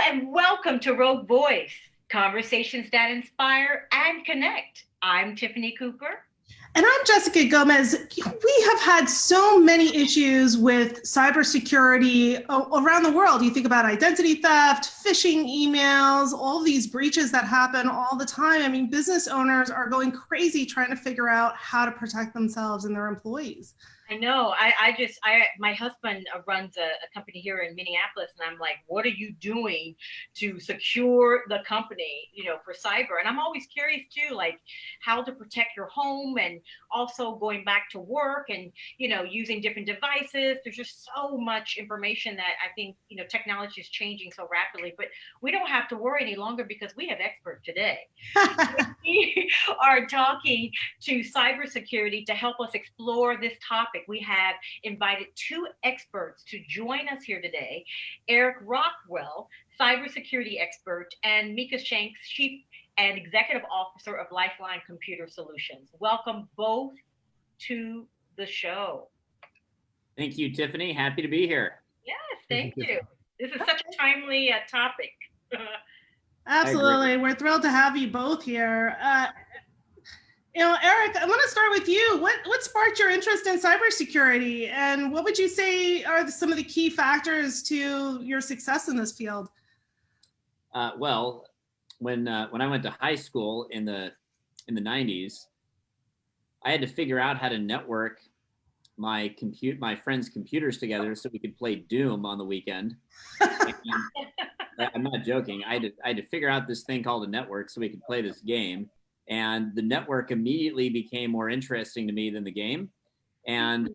and welcome to Rogue Voice, conversations that inspire and connect. I'm Tiffany Cooper. And I'm Jessica Gomez. We have had so many issues with cybersecurity around the world. You think about identity theft, phishing emails, all these breaches that happen all the time. I mean, business owners are going crazy trying to figure out how to protect themselves and their employees. I know. My husband runs a company here in Minneapolis, and I'm like, what are you doing to secure the company, for cyber? And I'm always curious too, like how to protect your home and also going back to work and, using different devices. There's just so much information that I think, technology is changing so rapidly, but we don't have to worry any longer because we have experts today. We are talking to cybersecurity to help us explore this topic. We have invited two experts to join us here today, Eric Rockwell, cybersecurity expert, and Micah Shanks, Chief and Executive Officer of Lifeline Computer Solutions. Welcome both to the show. Thank you, Tiffany. Happy to be here. Yes, thank you. This is such a timely topic. Absolutely. We're thrilled to have you both here. Eric, I want to start with you. What sparked your interest in cybersecurity, and what would you say are some of the key factors to your success in this field? Well, when I went to high school in the 90s, I had to figure out how to network my friends' computers together so we could play Doom on the weekend. I'm not joking. I had to figure out this thing called a network so we could play this game. And the network immediately became more interesting to me than the game. And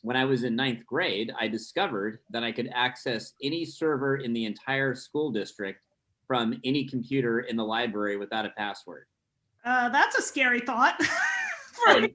when I was in 9th grade, I discovered that I could access any server in the entire school district from any computer in the library without a password. That's a scary thought. An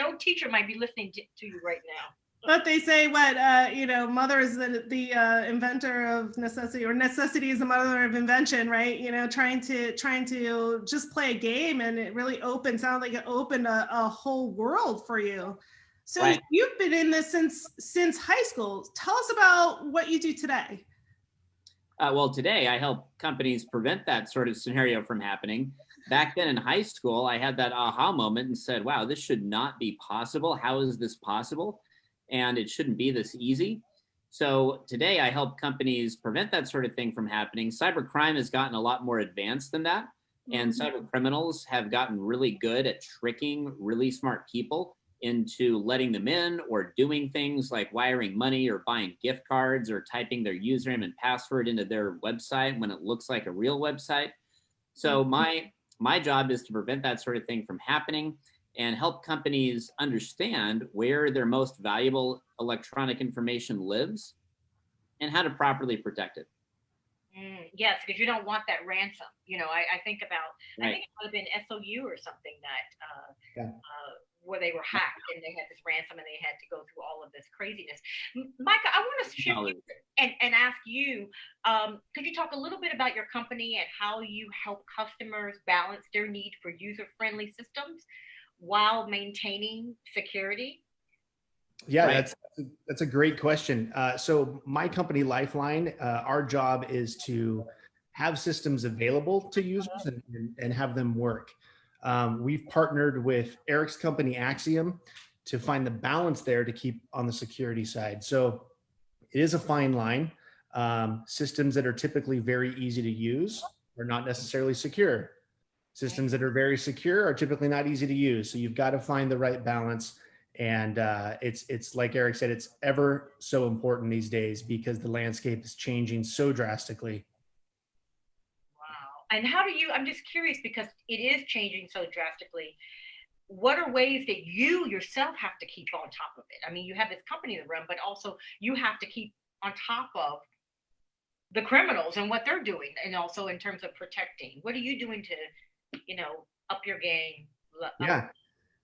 old teacher might be listening to you right now. But they say mother is the inventor of necessity, or necessity is the mother of invention, right? Trying to just play a game, and it really sounded like it opened a whole world for you. So right. You've been in this since high school. Tell us about what you do today. Well, today I help companies prevent that sort of scenario from happening. Back then in high school, I had that aha moment and said, wow, this should not be possible. How is this possible? And it shouldn't be this easy. So today I help companies prevent that sort of thing from happening. Cybercrime has gotten a lot more advanced than that. And cyber criminals have gotten really good at tricking really smart people into letting them in or doing things like wiring money or buying gift cards or typing their username and password into their website when it looks like a real website. So my job is to prevent that sort of thing from happening and help companies understand where their most valuable electronic information lives and how to properly protect it. Yes, because you don't want that ransom. I think it might have been SOU or something that where they were hacked and they had this ransom and they had to go through all of this craziness. Micah, I want to shift and ask you, could you talk a little bit about your company and how you help customers balance their need for user-friendly systems while maintaining security? Yeah, right. That's a great question. So my company, Lifeline, our job is to have systems available to users and have them work. We've partnered with Eric's company, Axiom, to find the balance there to keep on the security side. So it is a fine line. Systems that are typically very easy to use are not necessarily secure. Systems that are very secure are typically not easy to use. So you've got to find the right balance. And it's like Eric said, it's ever so important these days because the landscape is changing so drastically. Wow. And how do you, I'm just curious because it is changing so drastically. What are ways that you yourself have to keep on top of it? I mean, you have this company to run, but also you have to keep on top of the criminals and what they're doing. And also in terms of protecting, what are you doing to up your game? Yeah,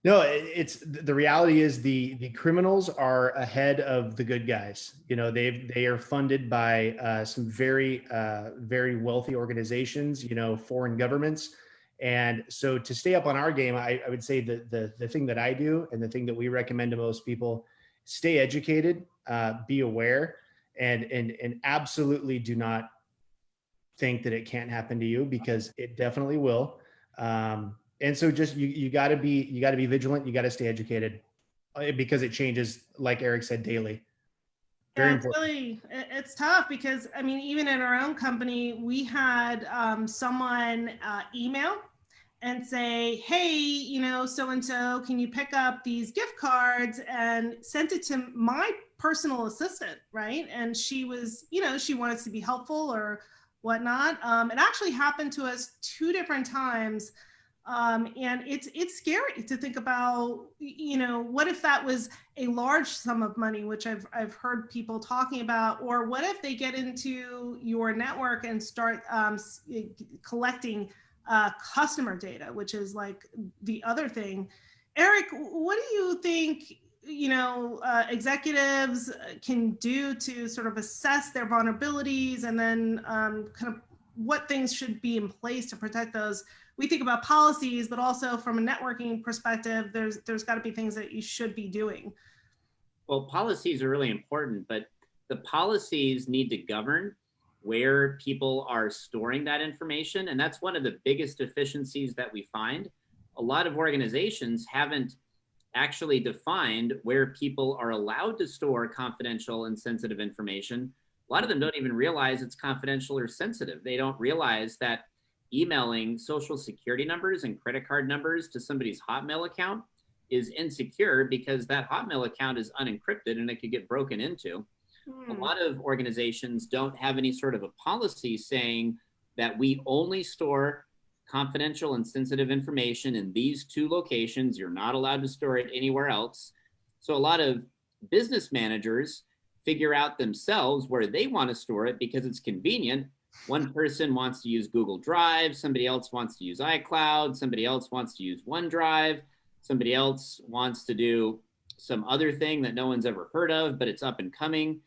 no, it's the reality is the criminals are ahead of the good guys. They are funded by some very wealthy organizations, foreign governments. And so to stay up on our game, I would say that the thing that I do and the thing that we recommend to most people, stay educated, be aware, and absolutely do not think that it can't happen to you, because it definitely will. And so just you got to be vigilant. You got to stay educated, because it changes, like Eric said, daily. Very Yeah, important. it's tough because, I mean, even in our own company, we had someone email and say, hey, you know, so-and-so, can you pick up these gift cards, and sent it to my personal assistant, right? And she was, you know, she wanted to be helpful or whatnot. It actually happened to us 2 different times. And it's scary to think about, you know, what if that was a large sum of money, which I've heard people talking about, or what if they get into your network and start collecting customer data, which is like the other thing. Eric, what do you think, you know, executives can do to sort of assess their vulnerabilities, and then kind of what things should be in place to protect those? We think about policies, but also from a networking perspective, there's got to be things that you should be doing. Well, policies are really important, but the policies need to govern where people are storing that information. And that's one of the biggest deficiencies that we find. A lot of organizations haven't actually defined where people are allowed to store confidential and sensitive information. A lot of them don't even realize it's confidential or sensitive. They don't realize that emailing social security numbers and credit card numbers to somebody's Hotmail account is insecure, because that Hotmail account is unencrypted and it could get broken into. A lot of organizations don't have any sort of a policy saying that we only store confidential and sensitive information in these 2 locations. You're not allowed to store it anywhere else. So a lot of business managers figure out themselves where they want to store it because it's convenient. One person wants to use Google Drive, somebody else wants to use iCloud, somebody else wants to use OneDrive, somebody else wants to do some other thing that no one's ever heard of, but it's up and coming.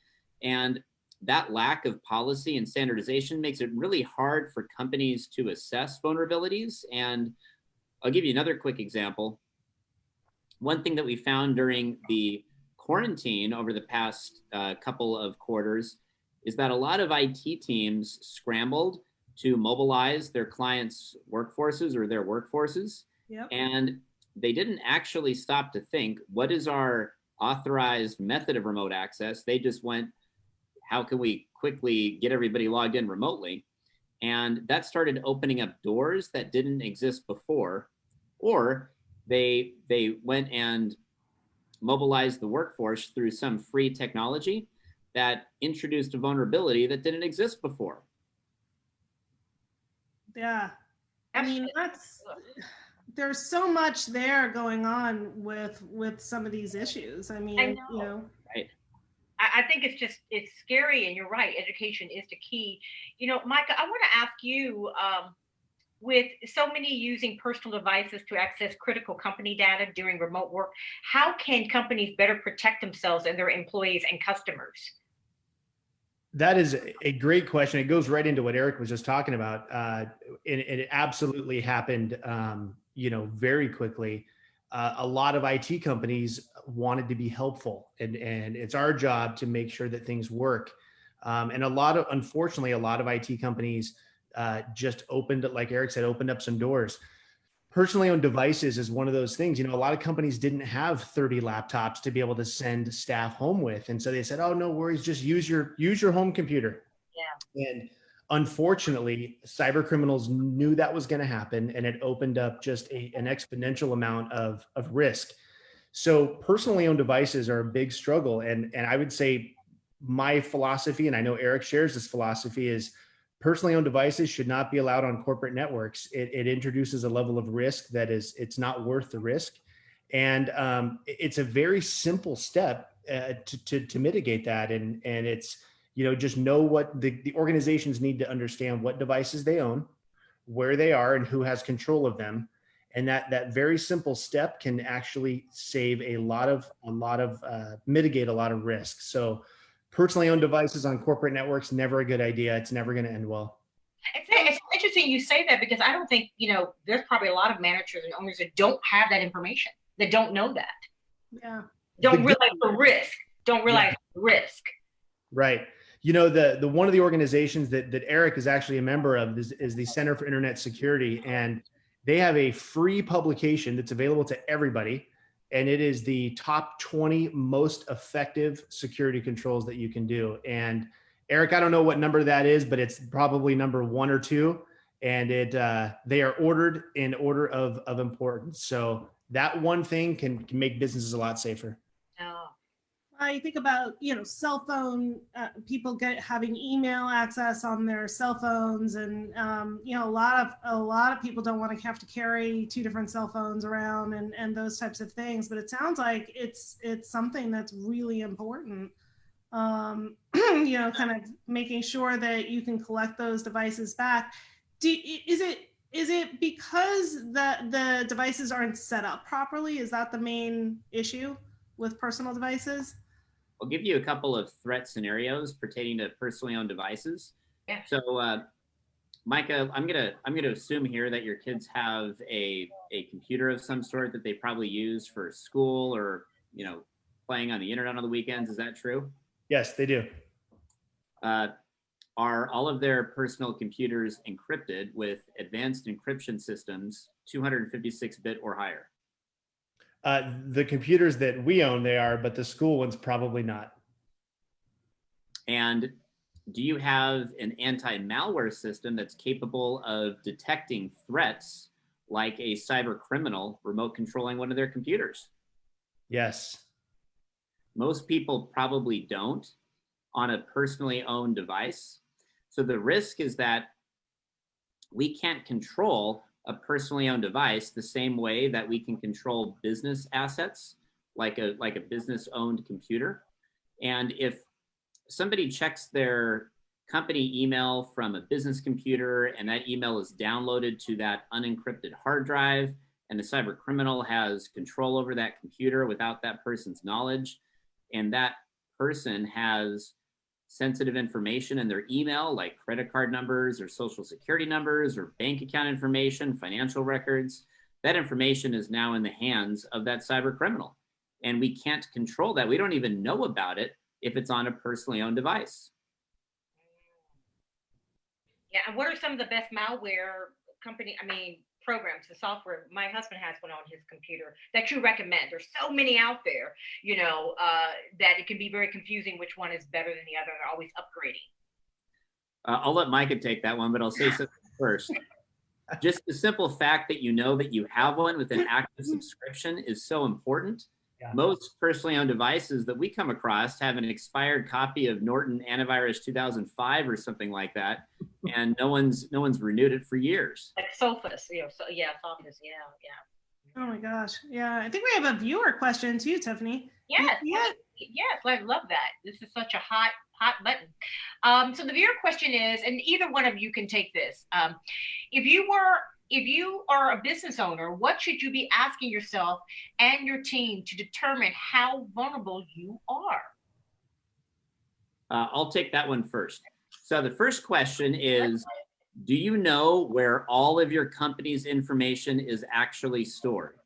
And that lack of policy and standardization makes it really hard for companies to assess vulnerabilities. And I'll give you another quick example. One thing that we found during the quarantine over the past couple of quarters is that a lot of IT teams scrambled to mobilize their clients' workforces or their workforces. Yep. And they didn't actually stop to think, what is our authorized method of remote access? They just went, how can we quickly get everybody logged in remotely? And that started opening up doors that didn't exist before. Or they went and mobilized the workforce through some free technology that introduced a vulnerability that didn't exist before. Yeah. I mean, there's so much there going on with some of these issues. I mean, you know. Right. I think it's scary, and you're right. Education is the key. You know, Micah, I want to ask you, with so many using personal devices to access critical company data during remote work, how can companies better protect themselves and their employees and customers? That is a great question. It goes right into what Eric was just talking about. And it absolutely happened, you know, very quickly. A lot of IT companies wanted to be helpful, and it's our job to make sure that things work. And unfortunately, a lot of IT companies just opened, like Eric said, opened up some doors. Personally owned devices is one of those things. You know, a lot of companies didn't have 30 laptops to be able to send staff home with. And so they said, oh, no worries, just use your home computer. Yeah. And unfortunately, cyber criminals knew that was going to happen, and it opened up just an exponential amount of risk. So personally owned devices are a big struggle. And I would say my philosophy, and I know Eric shares this philosophy, is personally owned devices should not be allowed on corporate networks. It introduces a level of risk that it's not worth the risk. And it's a very simple step to mitigate that. And it's, you know, just know what the organizations need to understand what devices they own, where they are, and who has control of them. And that very simple step can actually save mitigate a lot of risk. So personally owned devices on corporate networks, never a good idea. It's never going to end well. It's interesting you say that, because I don't think, you know, there's probably a lot of managers and owners that don't have that information, that don't know that. Yeah. Don't realize the risk. Don't realize the risk. Right. You know, the one of the organizations that Eric is actually a member of is the Center for Internet Security, and they have a free publication that's available to everybody, and it is the top 20 most effective security controls that you can do. And Eric, I don't know what number that is, but it's probably number 1 or 2, and they are ordered in order of importance. So that one thing can make businesses a lot safer. Oh. I think about, cell phone, people having email access on their cell phones, and a lot of people don't want to have to carry 2 different cell phones around and those types of things. But it sounds like it's something that's really important. Kind of making sure that you can collect those devices back. Is it because the devices aren't set up properly? Is that the main issue with personal devices? I'll give you a couple of threat scenarios pertaining to personally owned devices. Yeah. So, Micah, I'm gonna assume here that your kids have a computer of some sort that they probably use for school or playing on the internet on the weekends. Is that true? Yes, they do. Are all of their personal computers encrypted with advanced encryption systems, 256-bit or higher? The computers that we own, they are, but the school ones probably not. And do you have an anti-malware system that's capable of detecting threats like a cyber criminal remote controlling one of their computers? Yes. Most people probably don't on a personally owned device. So the risk is that we can't control a personally owned device the same way that we can control business assets, like a business owned computer. And if somebody checks their company email from a business computer and that email is downloaded to that unencrypted hard drive, and the cyber criminal has control over that computer without that person's knowledge, and that person has sensitive information in their email, like credit card numbers or social security numbers or bank account information, financial records, that information is now in the hands of that cyber criminal. And we can't control that. We don't even know about it if it's on a personally owned device. Yeah, and what are some of the best malware programs, the software? My husband has one on his computer that you recommend. There's so many out there, that it can be very confusing which one is better than the other. They're always upgrading. I'll let Micah take that one, but I'll say something first. Just the simple fact that you know that you have one with an active subscription is so important. Yeah. Most personally owned devices that we come across have an expired copy of Norton Antivirus 2005 or something like that, and no one's renewed it for years. Like Sophos, Sophos, yeah. Oh my gosh, yeah. I think we have a viewer question too, Tiffany. Yes, I love that. This is such a hot button. So the viewer question is, and either one of you can take this. If you are a business owner, what should you be asking yourself and your team to determine how vulnerable you are? I'll take that one first. So the first question is, do you know where all of your company's information is actually stored?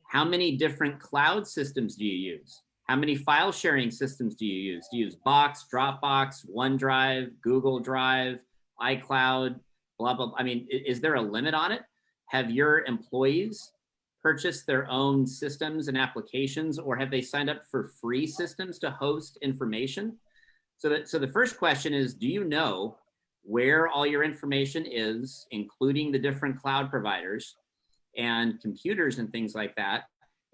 How many different cloud systems do you use? How many file sharing systems do you use? Do you use Box, Dropbox, OneDrive, Google Drive, iCloud, blah, blah, blah? I mean, is there a limit on it? Have your employees purchased their own systems and applications, or have they signed up for free systems to host information? So the first question is, do you know where all your information is, including the different cloud providers and computers and things like that?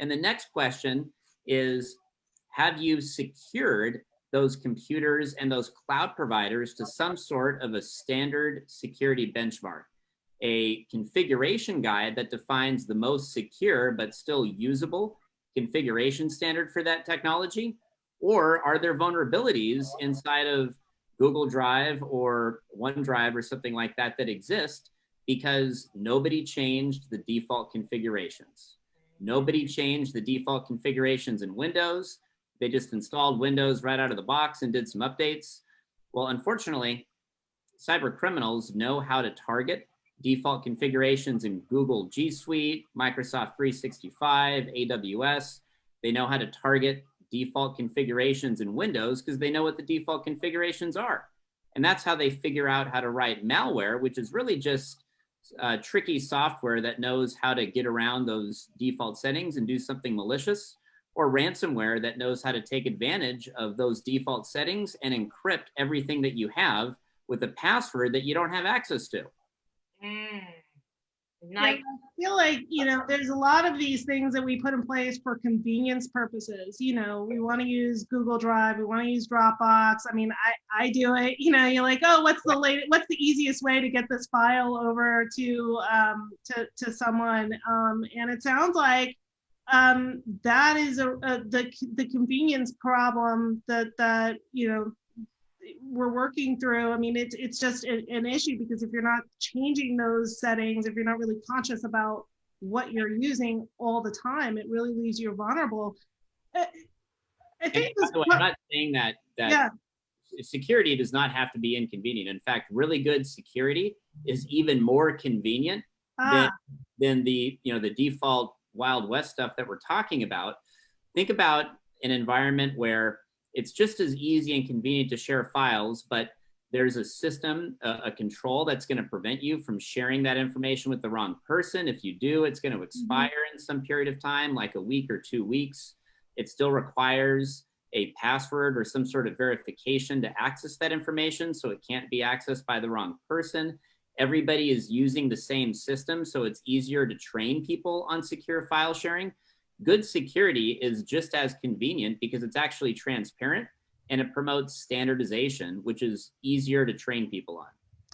And the next question is, have you secured those computers and those cloud providers to some sort of a standard security benchmark, a configuration guide that defines the most secure but still usable configuration standard for that technology? Or are there vulnerabilities inside of Google Drive or OneDrive or something like that that exist because nobody changed the default configurations? Nobody changed the default configurations in Windows. They just installed Windows right out of the box and did some updates. Well, unfortunately, cyber criminals know how to target default configurations in Google G Suite, Microsoft 365, AWS. They know how to target default configurations in Windows because they know what the default configurations are. And that's how they figure out how to write malware, which is really just tricky software that knows how to get around those default settings and do something malicious, or ransomware that knows how to take advantage of those default settings and encrypt everything that you have with a password that you don't have access to. Nice. I feel like, there's a lot of these things that we put in place for convenience purposes. We want to use Google Drive, we want to use Dropbox. I mean, I do it. You're like, oh, what's the easiest way to get this file over to someone? And it sounds like that is the convenience problem that we're working through. I mean, it's just an issue, because if you're not changing those settings, if you're not really conscious about what you're using all the time, it really leaves you vulnerable. I think by the way, I'm not saying that yeah. Security does not have to be inconvenient. In fact, really good security is even more convenient than the default Wild West stuff that we're talking about. Think about an environment where it's just as easy and convenient to share files, but there's a system, a control that's going to prevent you from sharing that information with the wrong person. If you do, it's going to expire in some period of time, like a week or 2 weeks. It still requires a password or some sort of verification to access that information, so it can't be accessed by the wrong person. Everybody is using the same system, so it's easier to train people on secure file sharing. Good security is just as convenient because it's actually transparent and it promotes standardization, which is easier to train people on.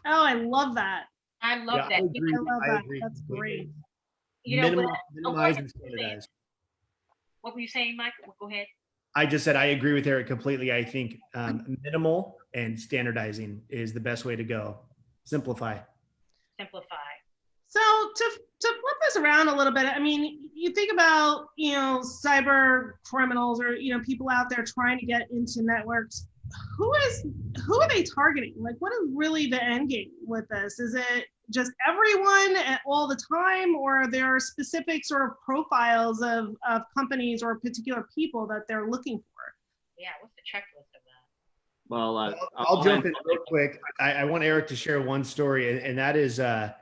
Oh, I love that. I love that. I love that. That's great. Minimize and standardize. What were you saying, Mike? Go ahead. I just said I agree with Eric completely. I think minimal and standardizing is the best way to go. Simplify. So to flip this around a little bit, I mean, you think about, cyber criminals or, people out there trying to get into networks. Who are they targeting? Like, what is really the end game with this? Is it just everyone all the time, or are there specific sort of profiles of companies or particular people that they're looking for? Yeah, what's the checklist of that? Well, I'll jump in real quick. I want Eric to share one story, and that is the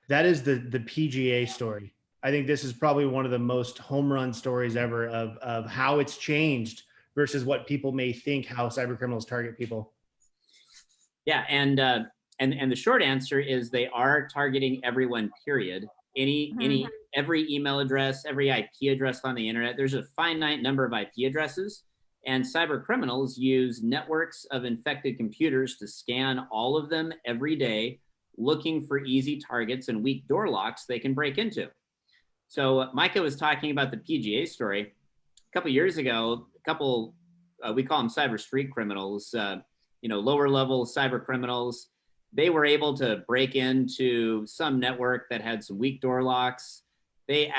PGA story. I think this is probably one of the most home run stories ever of how it's changed versus what people may think how cyber criminals target people. Yeah, and the short answer is they are targeting everyone, period. Every email address, every IP address on the internet, there's a finite number of IP addresses, and cyber criminals use networks of infected computers to scan all of them every day, looking for easy targets and weak door locks they can break into. So Micah was talking about the PGA story. A couple years ago, we call them cyber street criminals, lower level cyber criminals. They were able to break into some network that had some weak door locks. They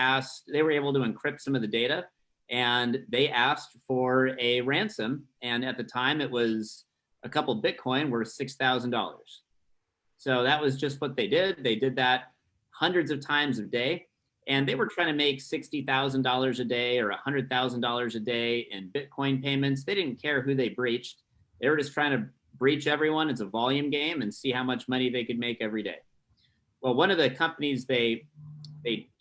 were able to encrypt some of the data, and they asked for a ransom. And at the time it was a couple Bitcoin worth $6,000. So that was just what they did. They did that hundreds of times a day, and they were trying to make $60,000 a day or $100,000 a day in Bitcoin payments. They didn't care who they breached. They were just trying to breach everyone. It's a volume game and see how much money they could make every day. Well, one of the companies they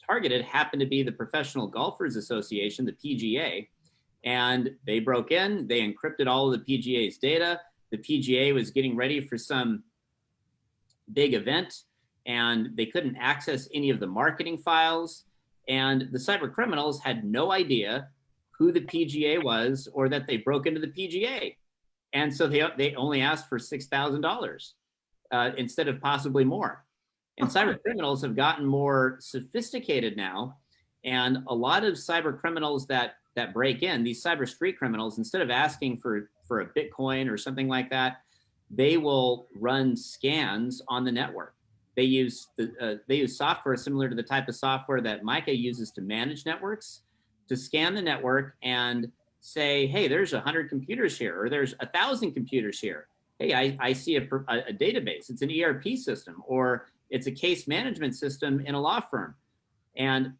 targeted happened to be the Professional Golfers Association, the PGA, and they broke in, they encrypted all of the PGA's data. The PGA was getting ready for some big event, and they couldn't access any of the marketing files, and the cyber criminals had no idea who the PGA was or that they broke into the PGA. And so they only asked for $6,000 instead of possibly more. And cyber criminals have gotten more sophisticated now, and a lot of cyber criminals that break in, these cyber street criminals, instead of asking for a Bitcoin or something like that, they will run scans on the network. They use software similar to the type of software that Micah uses to manage networks, to scan the network and say, hey, there's 100 computers here, or there's 1,000 computers here. Hey, I see a database. It's an ERP system, or it's a case management system in a law firm. And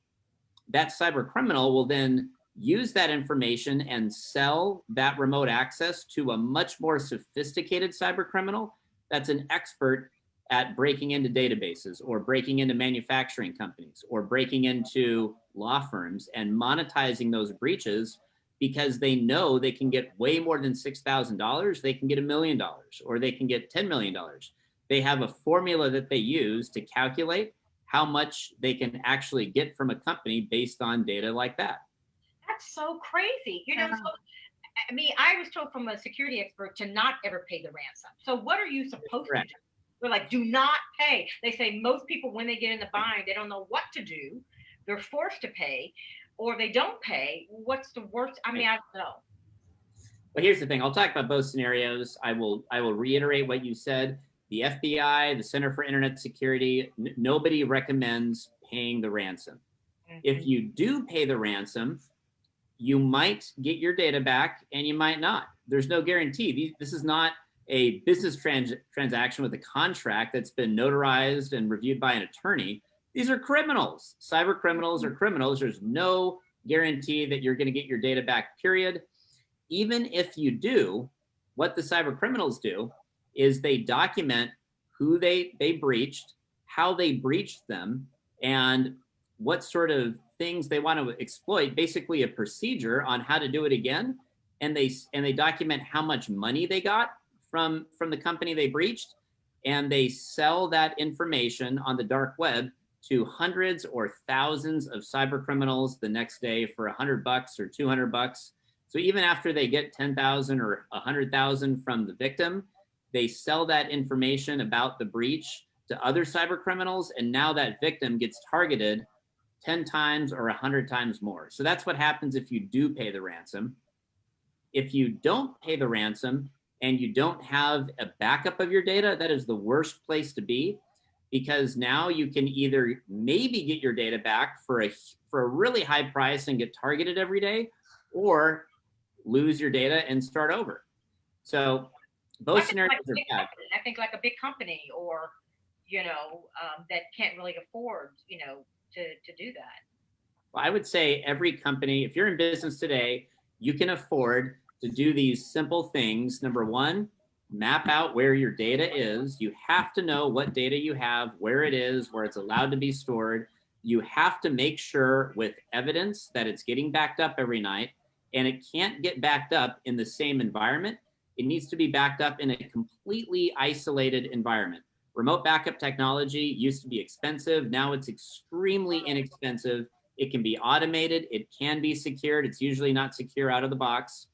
that cyber criminal will then use that information and sell that remote access to a much more sophisticated cyber criminal that's an expert at breaking into databases or breaking into manufacturing companies or breaking into law firms and monetizing those breaches because they know they can get way more than $6,000. They can get $1 million or they can get $10 million. They have a formula that they use to calculate how much they can actually get from a company based on data like that. That's so crazy. You know, so I mean, I was told from a security expert to not ever pay the ransom. So what are you supposed to do? We're like, do not pay. They say most people, when they get in the bind, they don't know what to do. They're forced to pay, or they don't pay. What's the worst? I mean, I don't know. But here's the thing. I'll talk about both scenarios. I will reiterate what you said. The FBI, the Center for Internet Security, nobody recommends paying the ransom. Mm-hmm. If you do pay the ransom, you might get your data back and you might not. There's no guarantee. This is not a business transaction with a contract that's been notarized and reviewed by an attorney. These are criminals. Cyber criminals are criminals. There's no guarantee that you're going to get your data back, period. Even if you do, what the cyber criminals do is they document who they breached, how they breached them, and what sort of things they want to exploit, basically a procedure on how to do it again. And they document how much money they got from the company they breached, and they sell that information on the dark web to hundreds or thousands of cyber criminals the next day for $100 or $200. So even after they get 10,000 or 100,000 from the victim, they sell that information about the breach to other cyber criminals, and now that victim gets targeted 10 times or 100 times more. So that's what happens if you do pay the ransom. If you don't pay the ransom and you don't have a backup of your data, that is the worst place to be, because now you can either maybe get your data back for a really high price and get targeted every day, or lose your data and start over. So both scenarios are bad. I think like a big company, or that can't really afford to do that. Well, I would say every company, if you're in business today, you can afford to do these simple things. Number one, map out where your data is. You have to know what data you have, where it is, where it's allowed to be stored. You have to make sure with evidence that it's getting backed up every night, and it can't get backed up in the same environment. It needs to be backed up in a completely isolated environment. Remote backup technology used to be expensive. Now it's extremely inexpensive. It can be automated. It can be secured. It's usually not secure out of the box.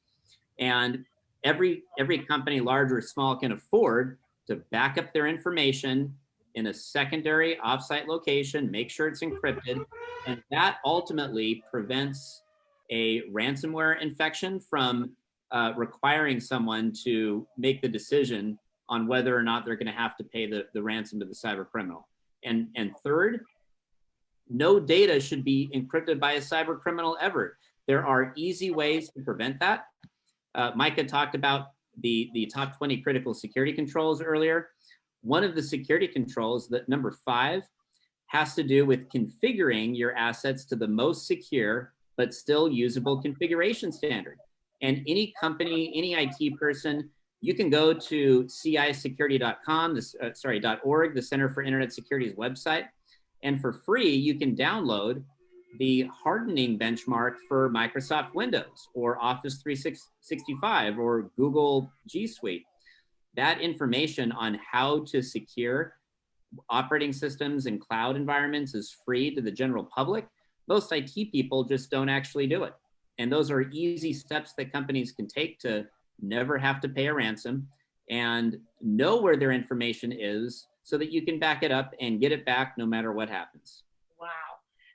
And every company, large or small, can afford to back up their information in a secondary offsite location, make sure it's encrypted. And that ultimately prevents a ransomware infection from requiring someone to make the decision on whether or not they're going to have to pay the ransom to the cyber criminal. And third, no data should be encrypted by a cyber criminal ever. There are easy ways to prevent that. Micah talked about the top 20 critical security controls earlier. One of the security controls, that number 5, has to do with configuring your assets to the most secure but still usable configuration standard. And any company, any IT person, you can go to cisecurity.com, .org, the Center for Internet Security's website, and for free, you can download the hardening benchmark for Microsoft Windows or Office 365 or Google G Suite. That information on how to secure operating systems and cloud environments is free to the general public. Most IT people just don't actually do it. And those are easy steps that companies can take to never have to pay a ransom and know where their information is so that you can back it up and get it back no matter what happens. Wow.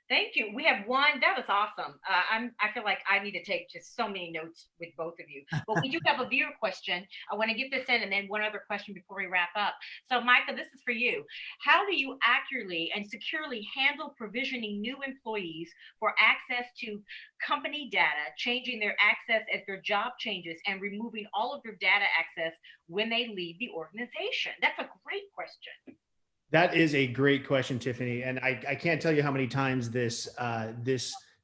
Thank you. We have one. That was awesome. I feel like I need to take just so many notes with both of you. But we do have a viewer question. I want to get this in, and then one other question before we wrap up. So, Micah, this is for you. How do you accurately and securely handle provisioning new employees for access to company data, changing their access as their job changes, and removing all of their data access when they leave the organization? That's a great question. That is a great question, Tiffany. And I can't tell you how many times this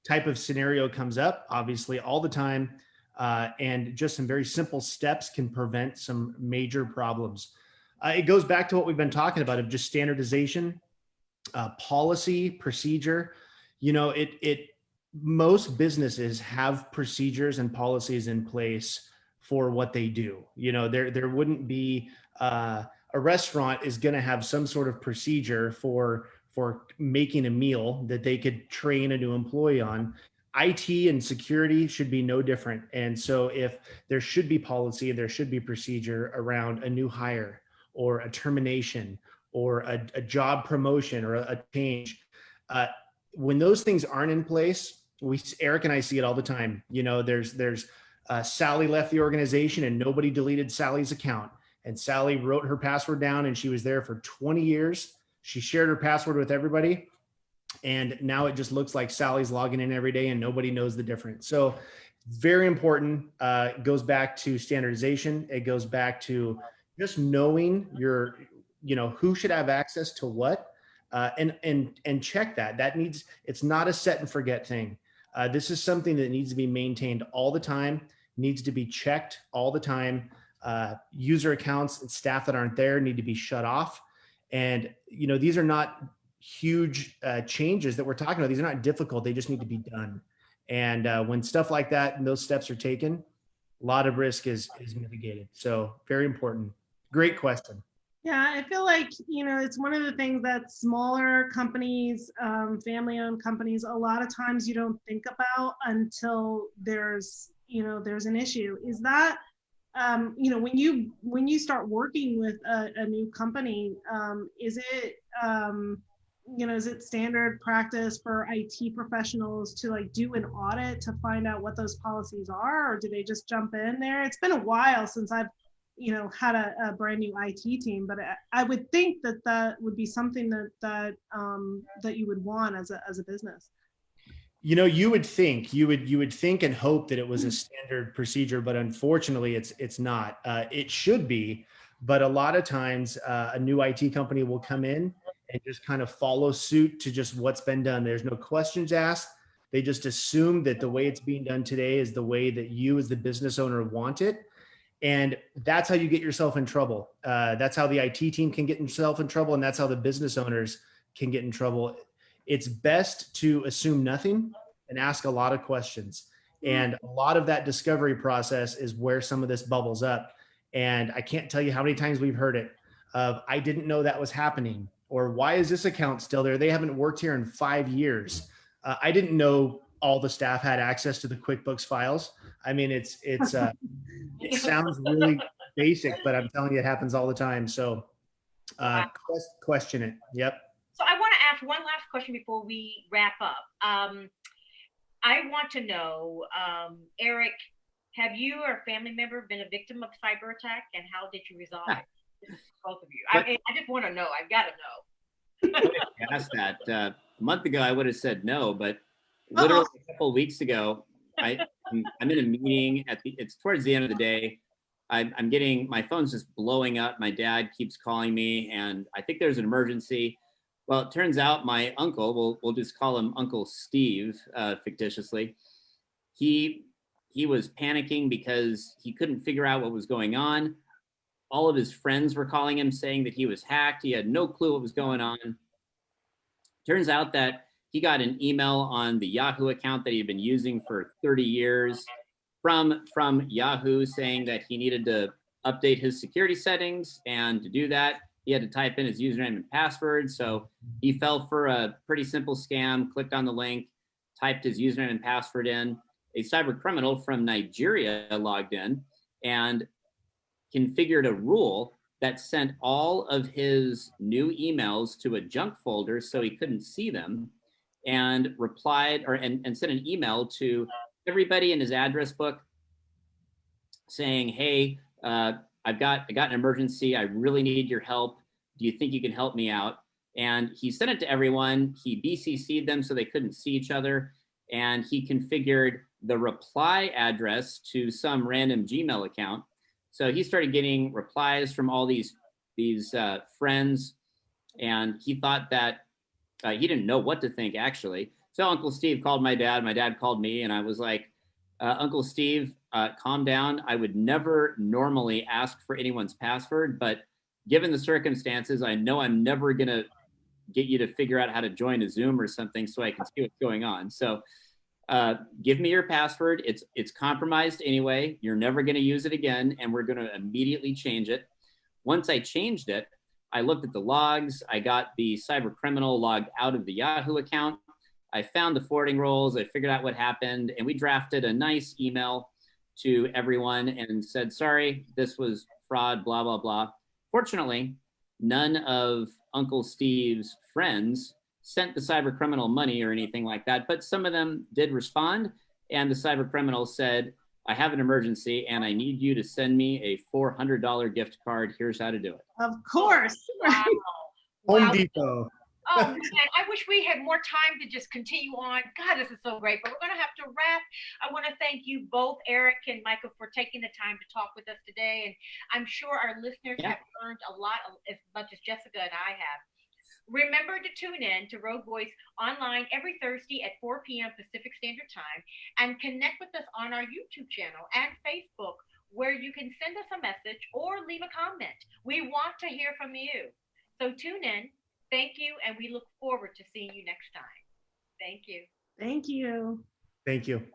type of scenario comes up, obviously all the time, and just some very simple steps can prevent some major problems. It goes back to what we've been talking about of just standardization, policy, procedure. You know, most businesses have procedures and policies in place for what they do. You know, there wouldn't be a restaurant is going to have some sort of procedure for making a meal that they could train a new employee on. IT and security should be no different. And so if there should be policy, there should be procedure around a new hire or a termination or a job promotion or a change. When those things aren't in place, Eric and I see it all the time. You know, there's Sally left the organization and nobody deleted Sally's account. And Sally wrote her password down and she was there for 20 years. She shared her password with everybody. And now it just looks like Sally's logging in every day and nobody knows the difference. So very important. It goes back to standardization. It goes back to just knowing who should have access to what, and check that. It's not a set and forget thing. This is something that needs to be maintained all the time, needs to be checked all the time. User accounts and staff that aren't there need to be shut off. And, you know, these are not huge changes that we're talking about. These are not difficult. They just need to be done. And when stuff like that and those steps are taken, a lot of risk is mitigated. So very important. Great question. Yeah, I feel like, you know, it's one of the things that smaller companies, family-owned companies, a lot of times you don't think about until there's an issue. Is that, when you start working with a new company, is it standard practice for IT professionals to like do an audit to find out what those policies are, or do they just jump in there? It's been a while since I've had a brand new IT team, but I would think that would be something that you would want as a business. You know, you would think and hope that it was a standard procedure, but unfortunately it's not. It should be, but a lot of times a new IT company will come in and just kind of follow suit to just what's been done. There's no questions asked. They just assume that the way it's being done today is the way that you as the business owner want it. And that's how you get yourself in trouble. That's how the IT team can get themselves in trouble. And that's how the business owners can get in trouble. It's best to assume nothing and ask a lot of questions. And a lot of that discovery process is where some of this bubbles up. And I can't tell you how many times we've heard it of, I didn't know that was happening. Or why is this account still there? They haven't worked here in 5 years. I didn't know all the staff had access to the QuickBooks files. I mean, it sounds really basic, but I'm telling you, it happens all the time. So question it. Yep. So I want to ask one last question before we wrap up. I want to know, Eric, have you or a family member been a victim of cyber attack, and how did you resolve it? This is both of you. I just want to know. I've got to know. I asked that a month ago. I would have said no, but literally a couple of weeks ago, I'm in a meeting it's towards the end of the day. I'm getting, my phone's just blowing up. My dad keeps calling me and I think there's an emergency. Well, it turns out my uncle, we'll just call him Uncle Steve, fictitiously. He was panicking because he couldn't figure out what was going on. All of his friends were calling him saying that he was hacked. He had no clue what was going on. Turns out that he got an email on the Yahoo account that he'd been using for 30 years from Yahoo saying that he needed to update his security settings. And to do that, he had to type in his username and password. So he fell for a pretty simple scam, clicked on the link, typed his username and password in. A cyber criminal from Nigeria logged in and configured a rule that sent all of his new emails to a junk folder so he couldn't see them, and replied and sent an email to everybody in his address book saying, hey, I got an emergency. I really need your help. Do you think you can help me out? And he sent it to everyone. He BCC'd them so they couldn't see each other. And he configured the reply address to some random Gmail account. So he started getting replies from all these friends, and he thought that he didn't know what to think, actually. So Uncle Steve called my dad called me, and I was like, Uncle Steve, calm down. I would never normally ask for anyone's password, but given the circumstances, I know I'm never going to get you to figure out how to join a Zoom or something so I can see what's going on. So give me your password. It's compromised anyway. You're never going to use it again, and we're going to immediately change it. Once I changed it, I looked at the logs. I got the cyber criminal logged out of the Yahoo account. I found the forwarding roles. I figured out what happened, and we drafted a nice email to everyone and said, sorry, this was fraud, blah, blah, blah. Fortunately, none of Uncle Steve's friends sent the cyber criminal money or anything like that, but some of them did respond, and the cyber criminal said, I have an emergency and I need you to send me a $400 gift card. Here's how to do it. Of course. Wow. Home Wow. Depot. Oh man, I wish we had more time to just continue on. God, this is so great, but we're going to have to wrap. I want to thank you both, Eric and Micah, for taking the time to talk with us today. And I'm sure our listeners have learned a lot, as much as Jessica and I have. Remember to tune in to Rogue Voice online every Thursday at 4 p.m. Pacific Standard Time, and connect with us on our YouTube channel and Facebook, where you can send us a message or leave a comment. We want to hear from you. So tune in. Thank you, and we look forward to seeing you next time. Thank you. Thank you. Thank you.